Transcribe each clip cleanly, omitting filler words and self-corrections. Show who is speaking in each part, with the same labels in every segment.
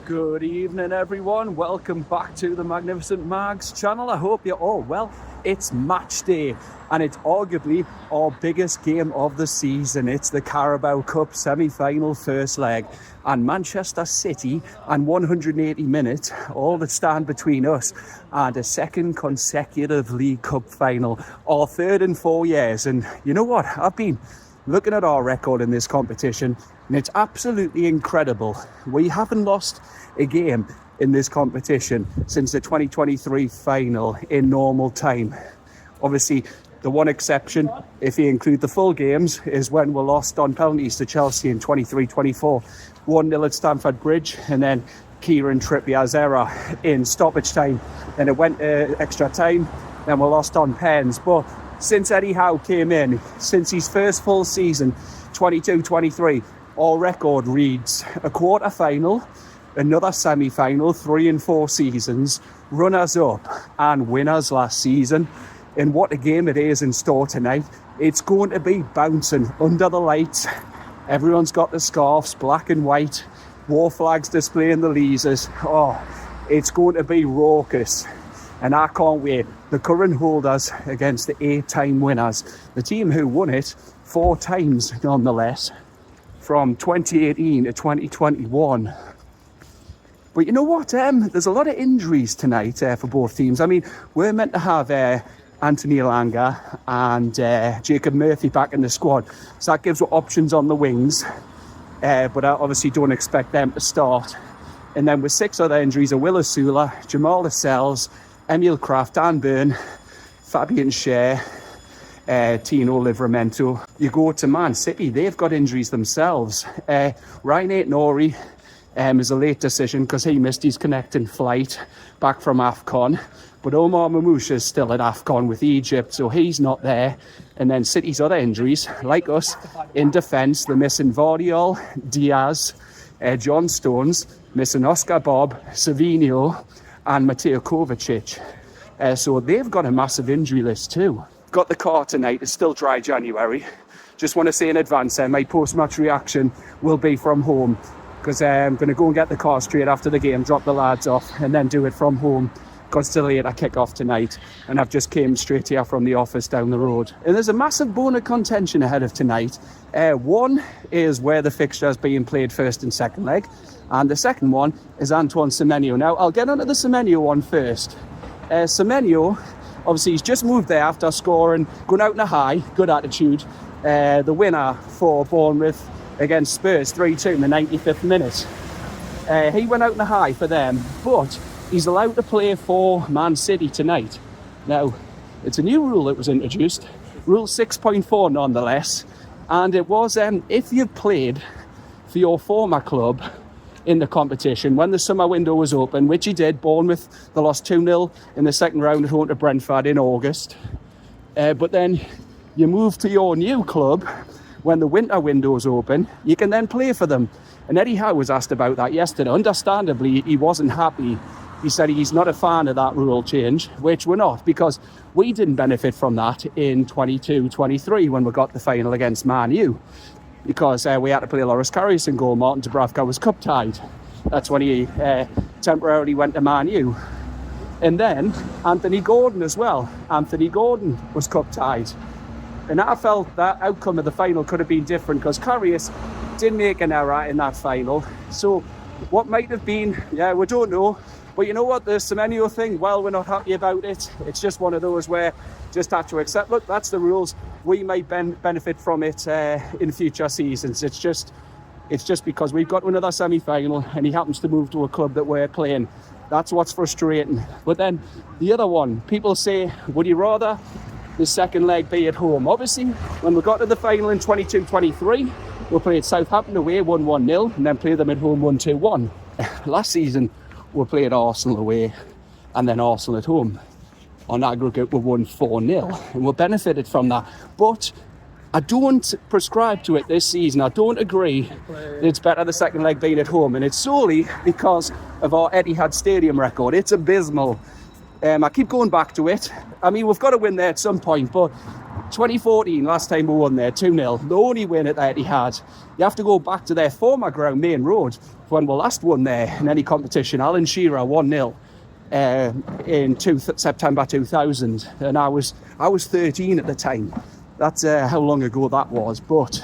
Speaker 1: Good evening, everyone. Welcome back to the Magnificent Mags channel. I hope you're all well. It's match day, and it's arguably our biggest game of the season. It's the Carabao Cup semi-final first leg, and Manchester City and 180 minutes, all that stand between us and a second consecutive League Cup final, our third in 4 years. And you know what? I've been looking at our record in this competition, and it's absolutely incredible. We haven't lost a game in this competition since the 2023 final in normal time. Obviously, the one exception, if you include the full games, is when we lost on penalties to Chelsea in 23-24, 1-0 at Stamford Bridge, and then Kieran Trippier's error in stoppage time. Then it went extra time, then we lost on pens. But since Eddie Howe came in, since his first full season, 22-23, our record reads a quarter-final, another semi-final, 3 and 4 seasons, runners-up and winners last season. And what a game it is in store tonight. It's going to be bouncing under the lights. Everyone's got the scarves, black and white, war flags displaying the leazers. Oh, it's going to be raucous. And I can't wait. The current holders against the 8-time winners. The team who won it 4 times, nonetheless, from 2018 to 2021. But you know what? There's a lot of injuries tonight for both teams. I mean, we're meant to have Anthony Elanga and Jacob Murphy back in the squad. So that gives us options on the wings. But I obviously don't expect them to start. And then with 6 other injuries, Will Asula, Jamal Lascelles, Emil Kraft, Dan Burn, Fabian Schär, Tino Livramento. You go to ManCity, they've got injuries themselves. Ryan Aït-Nouri is a late decision because he missed his connecting flight back from AFCON. But Omar Mamouche is still at AFCON with Egypt, so he's not there. And then City's other injuries, like us, in defence, they're missing Vardiol, Diaz, John Stones, missing Oscar Bob, Semenyo, and Mateo Kovacic. So they've got a massive injury list too. Got the car tonight, it's still dry January. Just want to say in advance, my post-match reaction will be from home, because I'm going to go and get the car straight after the game, drop the lads off, and then do it from home, because it's late, I kick off tonight, and I've just came straight here from the office down the road. And there's a massive bone of contention ahead of tonight. One is where the fixture is being played first and second leg, and the second one is Antoine Semenyo. Now, I'll get onto the Semenyo one first. Semenyo, obviously, he's just moved there after scoring, going out in a high, good attitude. The winner for Bournemouth against Spurs, 3-2 in the 95th minute. He went out in a high for them, but he's allowed to play for ManCity tonight. Now, it's a new rule that was introduced, Rule 6.4 nonetheless, and it was if you've played for your former club in the competition when the summer window was open, which he did. Bournemouth, they lost 2-0 in the second round at home to Brentford in August. But then you move to your new club when the winter window is open, you can then play for them. And Eddie Howe was asked about that yesterday. Understandably, he wasn't happy. He said he's not a fan of that rule change, which we're not, because we didn't benefit from that in 22-23 when we got the final against Man U. Because we had to play Loris Karius in goal. Martin Dubravka was cup tied. That's when he temporarily went to Man U. And then Anthony Gordon as well. Anthony Gordon was cup tied. And I felt that outcome of the final could have been different because Karius did make an error in that final. So what might have been, we don't know. But you know what, the Semenyo thing, well, we're not happy about it. It's just one of those where just have to accept, look, that's the rules. We might benefit from it in future seasons. It's just because we've got to another semi-final and he happens to move to a club that we're playing. That's what's frustrating. But then the other one, people say, would you rather the second leg be at home? Obviously, when we got to the final in 22-23, we played Southampton away 1-1-0 and then played them at home 1-2-1. Last season, we played Arsenal away and then Arsenal at home. On aggregate, we won 4-0 and we benefited from that. But I don't prescribe to it this season. I don't agree that it's better the second leg being at home, and it's solely because of our Etihad Stadium record. It's abysmal. I keep going back to it. I mean, we've got to win there at some point, but 2014, last time we won there, 2-0. The only win at Etihad. You have to go back to their former ground, Main Road, when we last won there in any competition. Alan Shearer 1-0 in September 2000, and I was 13 at the time. That's how long ago that was. But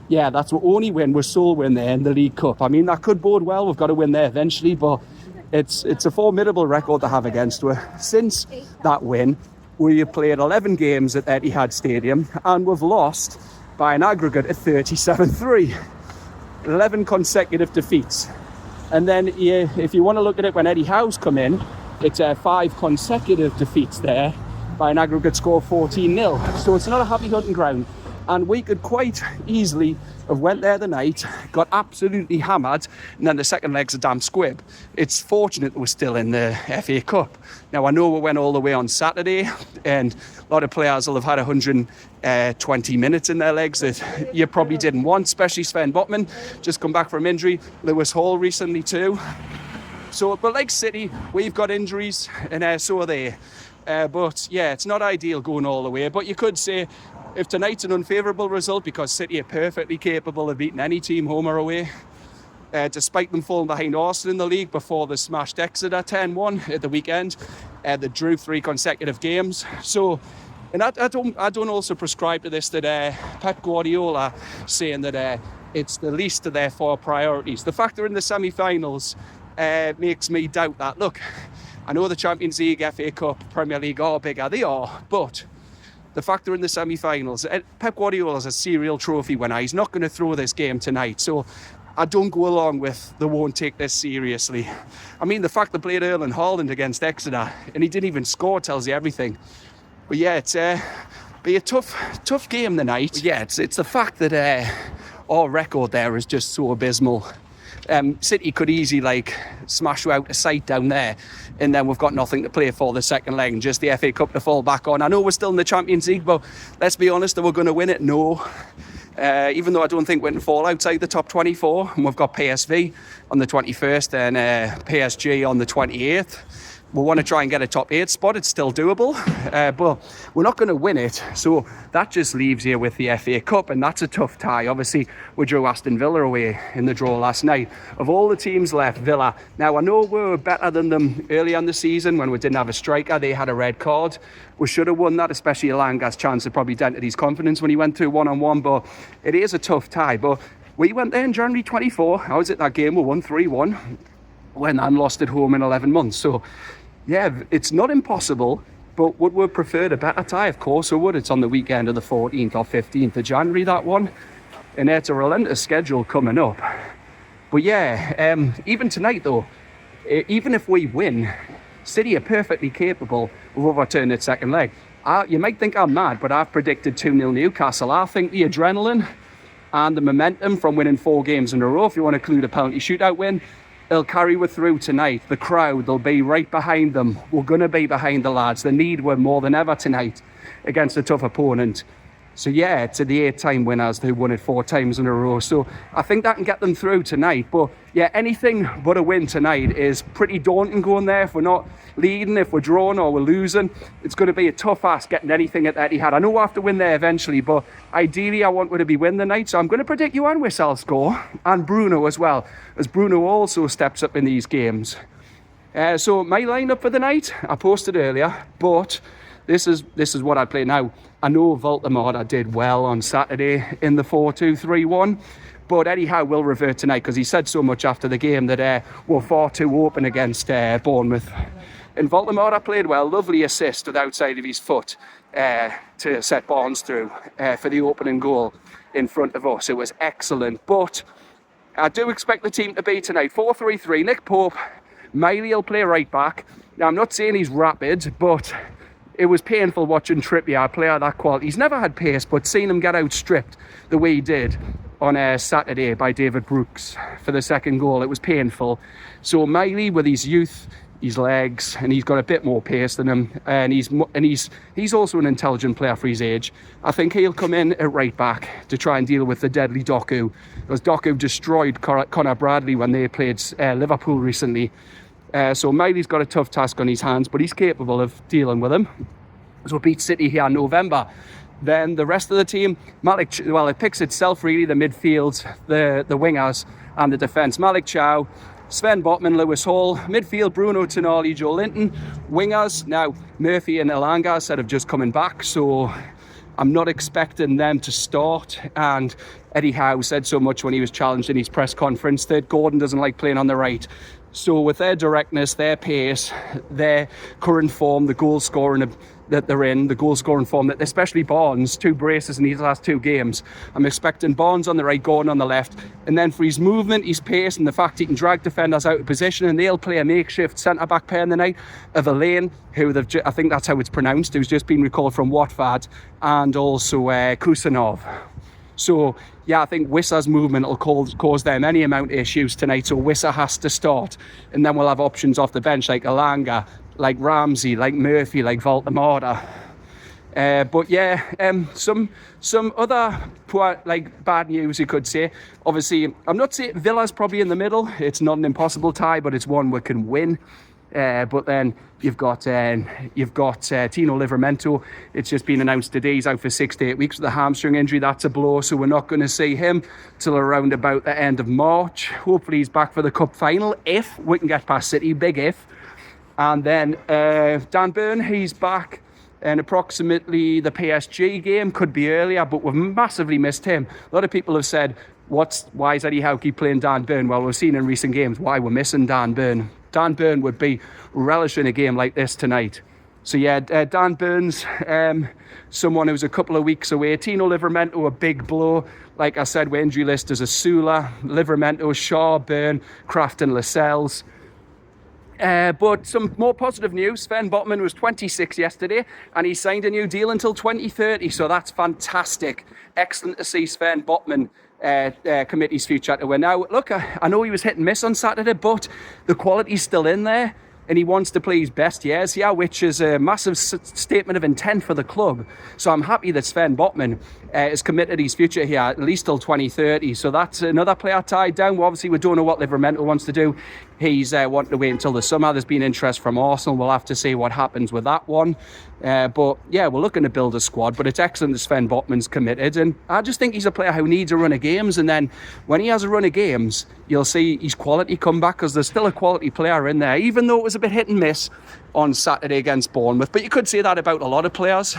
Speaker 1: yeah, that's the only win, was sole win there in the League Cup. I mean, that could bode well. We've got to win there eventually, but it's a formidable record to have against her. Since that win, we have played 11 games at Etihad Stadium, and we've lost by an aggregate of 37-3. 11 consecutive defeats. And then if you want to look at it when Eddie Howe's come in, it's 5 consecutive defeats there by an aggregate score of 14-0. So it's not a happy hunting ground. And we could quite easily have went there the night, got absolutely hammered, and then the second leg's a damn squib. It's fortunate that we're still in the FA Cup. Now, I know we went all the way on Saturday, and a lot of players will have had 120 minutes in their legs that you probably didn't want, especially Sven Botman, just come back from injury. Lewis Hall recently too. So, but like City, we've got injuries, and so are they. But yeah, it's not ideal going all the way. But you could say, if tonight's an unfavourable result, because City are perfectly capable of beating any team home or away, despite them falling behind Arsenal in the league before they smashed Exeter 10-1 at the weekend, they drew 3 consecutive games. So, and I don't also prescribe to this, that Pep Guardiola saying that it's the least of their 4 priorities. The fact they're in the semi-finals makes me doubt that. Look, I know the Champions League, FA Cup, Premier League are bigger, they are, but the fact they're in the semi-finals, Pep Guardiola's a serial trophy winner. He's not going to throw this game tonight. So I don't go along with they won't take this seriously. I mean, the fact they played Erling Haaland against Exeter and he didn't even score tells you everything. But yeah, it's be a tough game tonight. But yeah, it's the fact that our record there is just so abysmal. City could easily smash you out of sight down there, and then we've got nothing to play for the second leg and just the FA Cup to fall back on. I know we're still in the Champions League, but let's be honest, are we going to win it? No. Even though I don't think we can fall outside the top 24, and we've got PSV on the 21st and PSG on the 28th. We want to try and get a top 8 spot. It's still doable, but we're not going to win it. So that just leaves you with the FA Cup, and that's a tough tie. Obviously, we drew Aston Villa away in the draw last night. Of all the teams left, Villa. Now, I know we were better than them early on the season when we didn't have a striker. They had a red card. We should have won that, especially Elanga's chance had probably dented his confidence when he went through one-on-one, but it is a tough tie. But we went there in January 24. I was at that game. We won 3-1. Went and lost at home in 11 months. So, yeah, it's not impossible, but would we prefer a better tie? Of course we would. It's on the weekend of the 14th or 15th of January, that one. And it's a relentless schedule coming up. But yeah, even tonight though, even if we win, City are perfectly capable of overturning its second leg. You might think I'm mad, but I've predicted 2-0 Newcastle. I think the adrenaline and the momentum from winning 4 games in a row, if you want to include a penalty shootout win, they'll carry us through tonight. The crowd, they'll be right behind them. We're going to be behind the lads. The need we're more than ever tonight against a tough opponent. So yeah, it's the 8-time winners who won it 4 times in a row. So I think that can get them through tonight. But yeah, anything but a win tonight is pretty daunting going there. If we're not leading, if we're drawing or we're losing, it's going to be a tough ask getting anything at Etihad. I know we'll have to win there eventually, but ideally I want we to be win the night. So I'm going to predict Johan Wissel score, and Bruno as well, as Bruno also steps up in these games. So my lineup for the night, I posted earlier, but this is what I play now. I know Voldemort did well on Saturday in the 4-2-3-1, but Eddie Howe will revert tonight because he said so much after the game that we're far too open against Bournemouth. And Voldemort played well, lovely assist with the outside of his foot to set Barnes through for the opening goal in front of us. It was excellent, but I do expect the team to be tonight 4-3-3. Nick Pope, Miley will play right back. Now I'm not saying he's rapid, but it was painful watching Trippier, a player of that quality. He's never had pace, but seeing him get outstripped the way he did on Saturday by David Brooks for the second goal, it was painful. So Miley, with his youth, his legs, and he's got a bit more pace than him, and he's also an intelligent player for his age. I think he'll come in at right back to try and deal with the deadly Doku, because Doku destroyed Connor Bradley when they played Liverpool recently. So Miley's got a tough task on his hands, but he's capable of dealing with him. So beat City here in November. Then the rest of the team, it picks itself really, the midfield, the wingers and the defence. Malik Chow, Sven Botman, Lewis Hall. Midfield, Bruno Tonali, Joe Linton. Wingers, now Murphy and Elanga said have just coming back, so I'm not expecting them to start. And Eddie Howe said so much when he was challenged in his press conference that Gordon doesn't like playing on the right. So with their directness, their pace, their current form, the goal scoring that they're in, the goal scoring form, that especially Barnes, 2 braces in these last 2 games, I'm expecting Barnes on the right, Gordon on the left. And then for his movement, his pace, and the fact he can drag defenders out of position, and they'll play a makeshift centre-back pair in the night of Elaine, who I think that's how it's pronounced, who's just been recalled from Watford, and also Kusanov. So, yeah, I think Wissa's movement will cause them any amount of issues tonight, so Wissa has to start. And then we'll have options off the bench like Elanga, like Ramsey, like Murphy, like Voltemada. But yeah, some other poor, bad news, you could say. Obviously, I'm not saying Villa's probably in the middle. It's not an impossible tie, but it's one we can win. But then you've got Tino Livramento. It's just been announced today he's out for 6 to 8 weeks with a hamstring injury. That's a blow, so we're not going to see him till around about the end of March. Hopefully he's back for the cup final if we can get past City. Big if. And then Dan Burn, he's back. And approximately the PSG game, could be earlier, but we've massively missed him. A lot of people have said, why is Eddie Howe keep playing Dan Burn? Well, we've seen in recent games why we're missing Dan Burn. Dan Burn would be relishing a game like this tonight. So yeah, Dan Burn's someone who's a couple of weeks away. Tino Livramento, a big blow. Like I said, we're injury list as Asula, Livramento, Shaw, Burn, Kraft and Lascelles. But some more positive news. Sven Botman was 26 yesterday and he signed a new deal until 2030, so that's fantastic. Excellent to see Sven Botman commit his future to win. Now look, I know he was hit and miss on Saturday, but the quality's still in there and he wants to play his best years here, which is a massive statement of intent for the club. So I'm happy that Sven Botman has committed his future here at least till 2030. So that's another player tied down. Well, obviously we don't know what Livramento wants to do. He's wanting to wait until the summer. There's been interest from Arsenal. We'll have to see what happens with that one. But yeah, we're looking to build a squad, but it's excellent that Sven Botman's committed. And I just think he's a player who needs a run of games. And then when he has a run of games, you'll see his quality come back, because there's still a quality player in there, even though it was a bit hit and miss on Saturday against Bournemouth. But you could say that about a lot of players.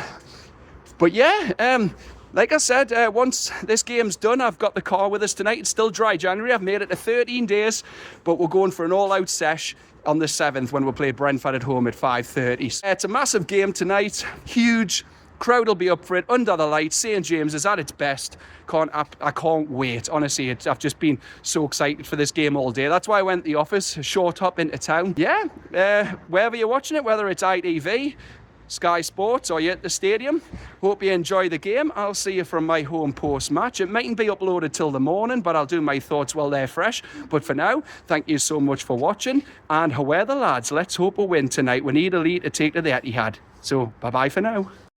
Speaker 1: But yeah, like I said, once this game's done, I've got the car with us tonight. It's still dry January. I've made it to 13 days, but we're going for an all-out sesh on the 7th when we'll play Brentford at home at 5:30. It's a massive game tonight, huge. Crowd will be up for it, under the lights. St James is at its best. I can't wait, honestly. I've just been so excited for this game all day. That's why I went to the office, a short hop into town. Yeah, wherever you're watching it, whether it's ITV, Sky Sports, or you're at the stadium, hope you enjoy the game. I'll see you from my home post-match. It mightn't be uploaded till the morning, but I'll do my thoughts while they're fresh. But for now, thank you so much for watching, and however, lads, let's hope we win tonight. We need a lead to take to the Etihad. So, bye-bye for now.